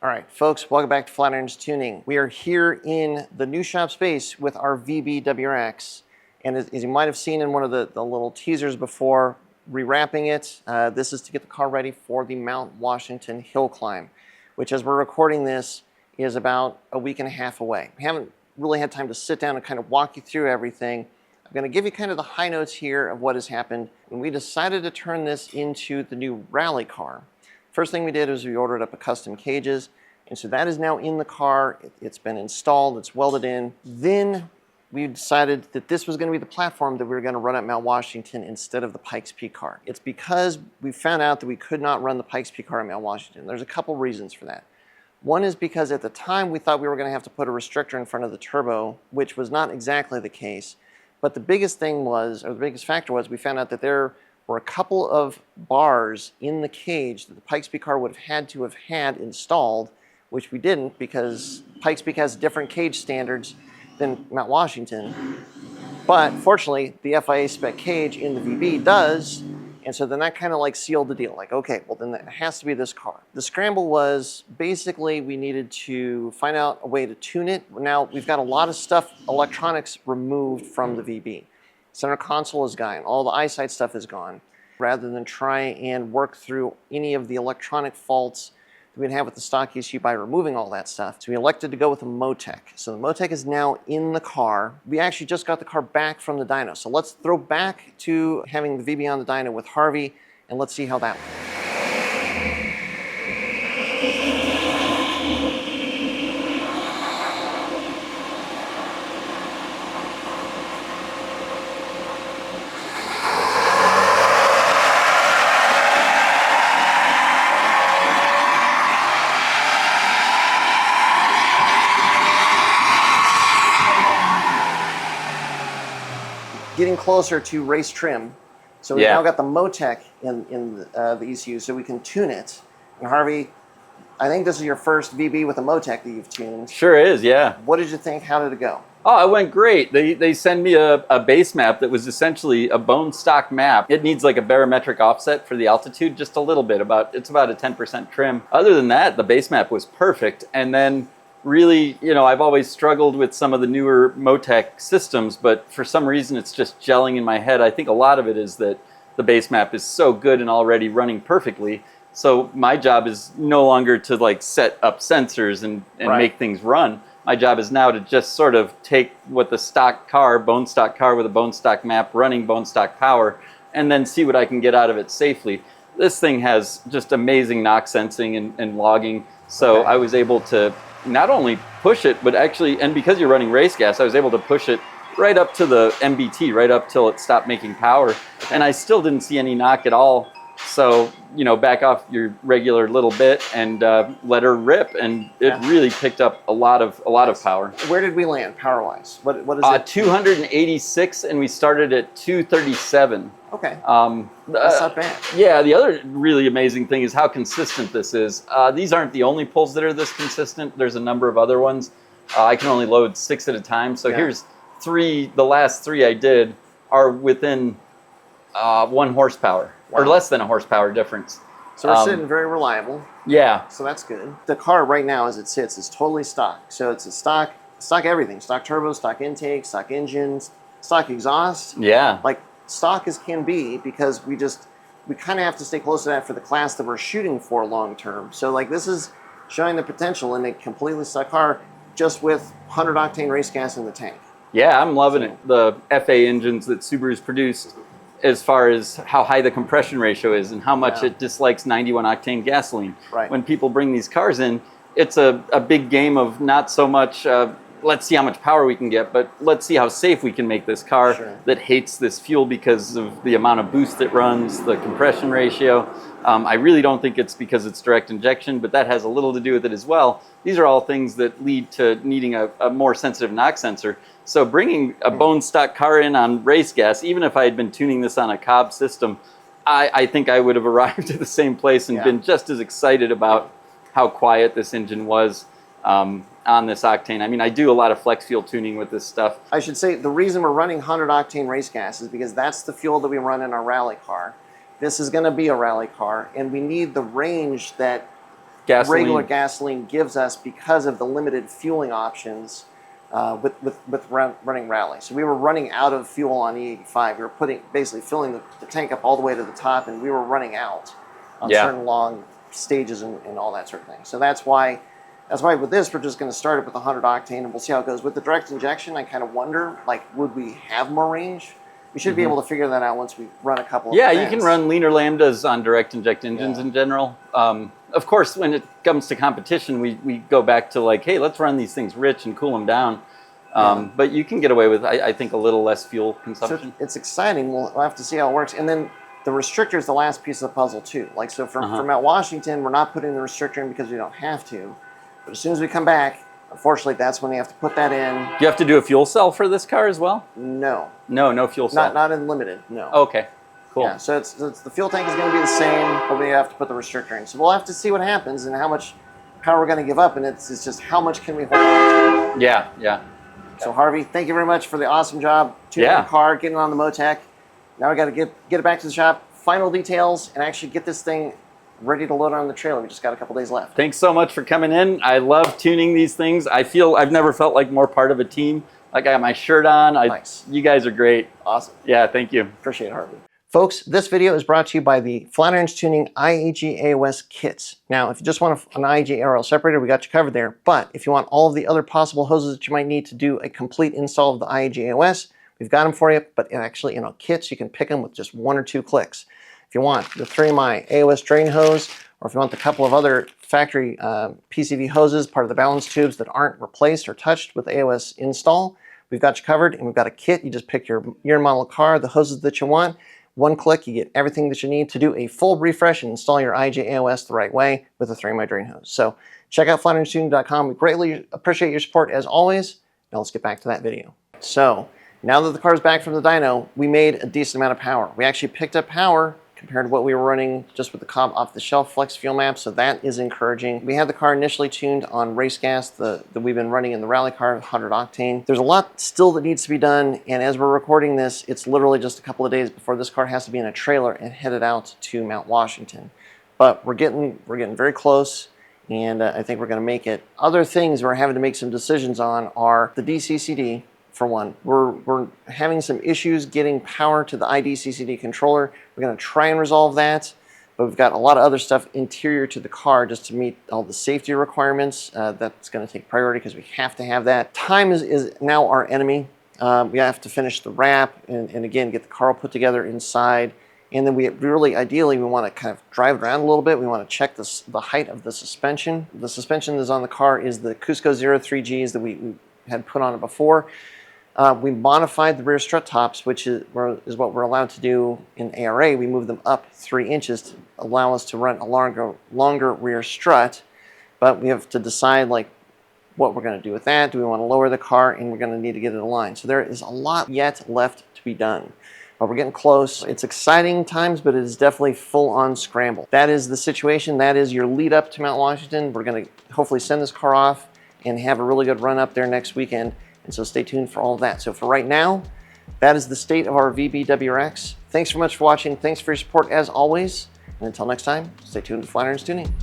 All right, folks, welcome back to Flatirons Tuning. We are here in the new shop space with our VB WRX. And as you might have seen in one of the little teasers before, rewrapping it, this is to get the car ready for the Mount Washington Hill Climb, which as we're recording this is about a week and a half away. We haven't really had time to sit down and kind of walk you through everything. I'm going to give you kind of the high notes here of what has happened when we decided to turn this into the new rally car. First thing we did was we ordered up a custom cages, and so that is now in the car. It's been installed, it's welded in. Then we decided that this was going to be the platform that we were going to run at Mount Washington instead of the Pikes Peak car. It's because we found out that we could not run the Pikes Peak car at Mount Washington. There's a couple reasons for that. One is because at the time we thought we were going to have to put a restrictor in front of the turbo, which was not exactly the case. But the biggest thing was, or the biggest factor was, we found out that there were a couple of bars in the cage that the Pikes Peak car would have had to have had installed, which we didn't because Pikes Peak has different cage standards than Mount Washington. But fortunately, the FIA spec cage in the VB does, and so then that kind of like sealed the deal. Like, okay, well then it has to be this car. The scramble was basically we needed to find out a way to tune it. Now we've got a lot of stuff, electronics removed from the VB. Center console is gone, all the eyesight stuff is gone. Rather than try and work through any of the electronic faults that we'd have with the stock ECU by removing all that stuff, so we elected to go with a MoTeC. So the MoTeC is now in the car. We actually just got the car back from the dyno. So let's throw back to having the VB on the dyno with Harvey, and let's see how that went. Getting closer to race trim. So we've now got the MoTeC in the ECU, so we can tune it. And Harvey, I think this is your first VB with a MoTeC that you've tuned. Sure is, yeah. What did you think? How did it go? Oh, it went great. They send me a base map that was essentially a bone stock map. It needs like a barometric offset for the altitude, just a little bit. It's about a 10% trim. Other than that, the base map was perfect. And then really, you know, I've always struggled with some of the newer MoTeC systems, but for some reason it's just gelling in my head. I think a lot of it is that the base map is so good and already running perfectly. So my job is no longer to like set up sensors and make things run. My job is now to just sort of take what the stock car, bone stock car with a bone stock map running bone stock power, and then see what I can get out of it safely. This thing has just amazing knock sensing and logging. So I was able to not only push it, but actually, and because you're running race gas, I was able to push it right up to the MBT, right up till it stopped making power. And I still didn't see any knock at all. So, you know, back off your regular little bit and let her rip. And it really picked up a lot of power. Where did we land power-wise? What is it? 286, and we started at 237. Okay, that's not bad. Yeah, the other really amazing thing is how consistent this is. These aren't the only pulls that are this consistent. There's a number of other ones. I can only load 6 at a time. So here's 3, the last 3 I did are within 1 horsepower or less than a horsepower difference. So we're sitting very reliable. Yeah. So that's good. The car right now as it sits is totally stock. So it's a stock everything. Stock turbo, stock intake, stock engines, stock exhaust. Yeah. Like stock as can be, because we kind of have to stay close to that for the class that we're shooting for long term. So like this is showing the potential in a completely stock car just with 100 octane race gas in the tank. Yeah, I'm loving it. The FA engines that Subaru's produced, as far as how high the compression ratio is and how much it dislikes 91 octane gasoline. Right. When people bring these cars in, it's a big game of not so much let's see how much power we can get, but let's see how safe we can make this car that hates this fuel because of the amount of boost it runs, the compression ratio. I really don't think it's because it's direct injection, but that has a little to do with it as well. These are all things that lead to needing a more sensitive knock sensor. So bringing a bone stock car in on race gas, even if I had been tuning this on a Cobb system, I think I would have arrived at the same place and been just as excited about how quiet this engine was on this octane. I mean, I do a lot of flex fuel tuning with this stuff. I should say the reason we're running 100 octane race gas is because that's the fuel that we run in our rally car. This is going to be a rally car, and we need the range that gasoline. regular gasoline gives us because of the limited fueling options with running rally. So we were running out of fuel on E85. We were basically filling the tank up all the way to the top, and we were running out on certain long stages and all that sort of thing. So that's why with this, we're just going to start it with 100 octane, and we'll see how it goes. With the direct injection, I kind of wonder, like, would we have more range? We should be able to figure that out once we run a couple of events. You can run leaner lambdas on direct inject engines in general. Of course, when it comes to competition, we go back to like, hey, let's run these things rich and cool them down. But you can get away with, I think, a little less fuel consumption. So it's exciting. We'll have to see how it works. And then the restrictor is the last piece of the puzzle too. Like, so for Mount Washington, we're not putting the restrictor in because we don't have to. But as soon as we come back, unfortunately, that's when you have to put that in. Do you have to do a fuel cell for this car as well? No. No fuel cell. Not in limited, no. Okay, cool. Yeah, so it's the fuel tank is going to be the same, but we have to put the restrictor in. So we'll have to see what happens and how much power we're going to give up, and it's just how much can we hold on to. Yeah. So Harvey, thank you very much for the awesome job tuning the car, getting on the MoTeC. Now we got to get it back to the shop, final details, and actually get this thing ready to load on the trailer. We just got a couple days left. Thanks so much for coming in. I love tuning these things. I feel I've never felt like more part of a team. Like, I got my shirt on. Nice. You guys are great. Awesome. Yeah, thank you. Appreciate it, Harvey. Folks, this video is brought to you by the Flatirons Tuning IAG AOS kits. Now, if you just want an IAG ARL separator, we got you covered there. But if you want all of the other possible hoses that you might need to do a complete install of the IAG AOS, we've got them for you. But actually, in kits, you can pick them with just 1 or 2 clicks. If you want the 3MI AOS drain hose, or if you want the couple of other factory PCV hoses, part of the balance tubes that aren't replaced or touched with AOS install, we've got you covered, and we've got a kit. You just pick your year and model car, the hoses that you want. 1 click, you get everything that you need to do a full refresh and install your IAG AOS the right way with a 3MI drain hose. So check out FlatironsTuning.com. We greatly appreciate your support as always. Now let's get back to that video. So now that the car is back from the dyno, we made a decent amount of power. We actually picked up power compared to what we were running just with the Cobb off-the-shelf flex fuel map, so that is encouraging. We had the car initially tuned on race gas that we've been running in the rally car, 100 octane. There's a lot still that needs to be done, and as we're recording this, it's literally just a couple of days before this car has to be in a trailer and headed out to Mount Washington. But we're getting very close, and I think we're going to make it. Other things we're having to make some decisions on are the DCCD. For one, we're having some issues getting power to the IDCCD controller. We're going to try and resolve that, but we've got a lot of other stuff interior to the car just to meet all the safety requirements. That's going to take priority because we have to have that. Time is now our enemy. We have to finish the wrap and again, get the car put together inside. And then we really, ideally, we want to kind of drive it around a little bit. We want to check the height of the suspension. The suspension that's on the car is the Cusco 03Gs that we had put on it before. We modified the rear strut tops, which is what we're allowed to do in ARA. We moved them up 3 inches to allow us to run a longer rear strut, but we have to decide like what we're going to do with that. Do we want to lower the car? And we're going to need to get it aligned. So there is a lot yet left to be done, but we're getting close. It's exciting times, but it is definitely full-on scramble. That is the situation. That is your lead up to Mount Washington. We're going to hopefully send this car off and have a really good run up there next weekend. And so stay tuned for all of that. So for right now, that is the state of our VB WRX. Thanks so much for watching. Thanks for your support as always. And until next time, stay tuned to Flatirons Tuning.